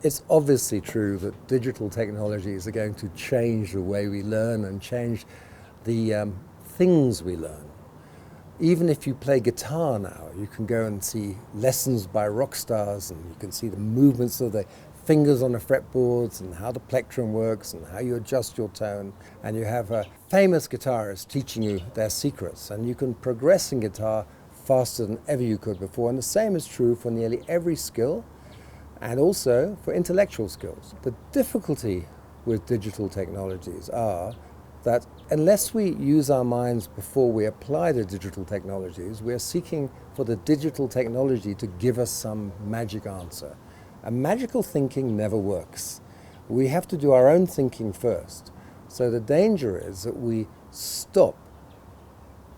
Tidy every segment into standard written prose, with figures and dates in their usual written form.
It's obviously true that digital technologies are going to change the way we learn and change the things we learn. Even if you play guitar now, you can go and see lessons by rock stars, and you can see the movements of the fingers on the fretboards and how the plectrum works and how you adjust your tone. And you have a famous guitarist teaching you their secrets, and you can progress in guitar faster than ever you could before. And the same is true for nearly every skill, and also for intellectual skills. The difficulty with digital technologies are that unless we use our minds before we apply the digital technologies, we are seeking for the digital technology to give us some magic answer. And magical thinking never works. We have to do our own thinking first. So the danger is that we stop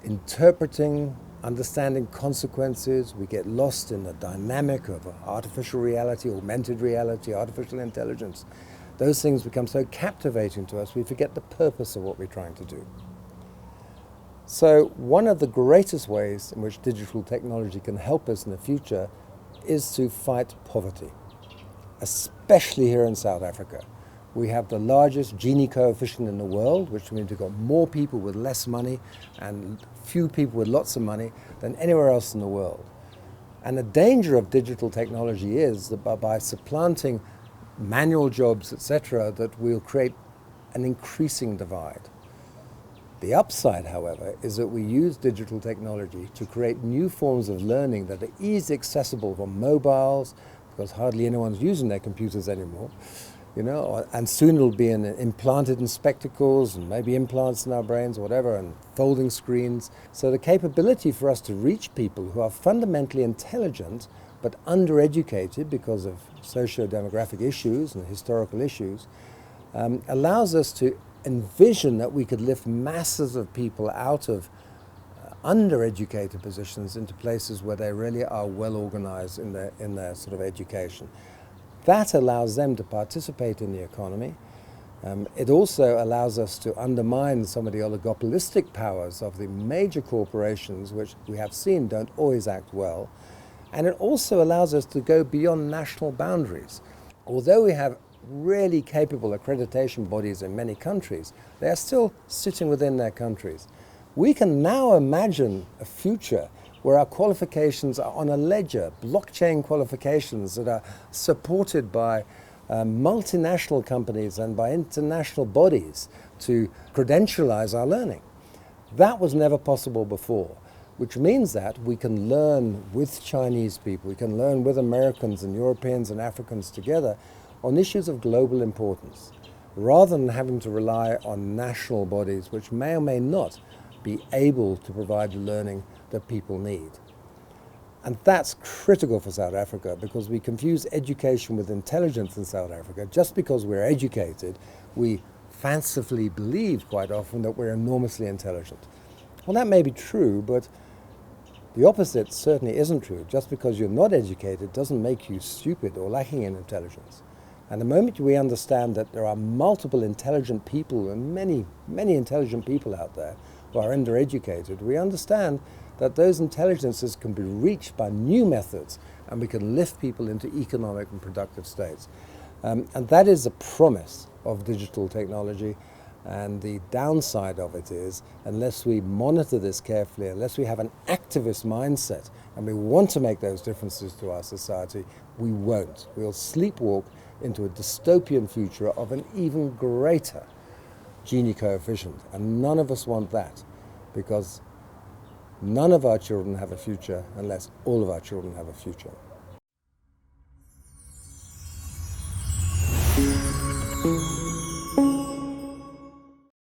interpreting, understanding consequences. We get lost in the dynamic of artificial reality, augmented reality, artificial intelligence. Those things become so captivating to us, we forget the purpose of what we're trying to do. So one of the greatest ways in which digital technology can help us in the future is to fight poverty, especially here in South Africa. We have the largest Gini coefficient in the world, which means we've got more people with less money and few people with lots of money than anywhere else in the world. And the danger of digital technology is that by supplanting manual jobs, etc., that we'll create an increasing divide. The upside, however, is that we use digital technology to create new forms of learning that are easily accessible from mobiles, because hardly anyone's using their computers anymore. And soon it'll be implanted in spectacles and maybe implants in our brains or whatever, and folding screens. So the capability for us to reach people who are fundamentally intelligent but undereducated because of socio-demographic issues and historical issues allows us to envision that we could lift masses of people out of undereducated positions into places where they really are well organized in their sort of education. That allows them to participate in the economy. It also allows us to undermine some of the oligopolistic powers of the major corporations, which we have seen don't always act well. And it also allows us to go beyond national boundaries. Although we have really capable accreditation bodies in many countries, they are still sitting within their countries. We can now imagine a future where our qualifications are on a ledger, blockchain qualifications that are supported by multinational companies and by international bodies to credentialize our learning. That was never possible before, which means that we can learn with Chinese people, we can learn with Americans and Europeans and Africans together on issues of global importance, rather than having to rely on national bodies which may or may not be able to provide the learning that people need. And that's critical for South Africa, because we confuse education with intelligence in South Africa. Just because we're educated, we fancifully believe quite often that we're enormously intelligent. Well, that may be true, but the opposite certainly isn't true. Just because you're not educated doesn't make you stupid or lacking in intelligence. And the moment we understand that there are multiple intelligent people and many, many intelligent people out there who are undereducated, we understand that those intelligences can be reached by new methods, and we can lift people into economic and productive states. And that is the promise of digital technology. And the downside of it is, unless we monitor this carefully, unless we have an activist mindset and we want to make those differences to our society, we won't. We'll sleepwalk into a dystopian future of an even greater Gini coefficient. And none of us want that, because none of our children have a future unless all of our children have a future.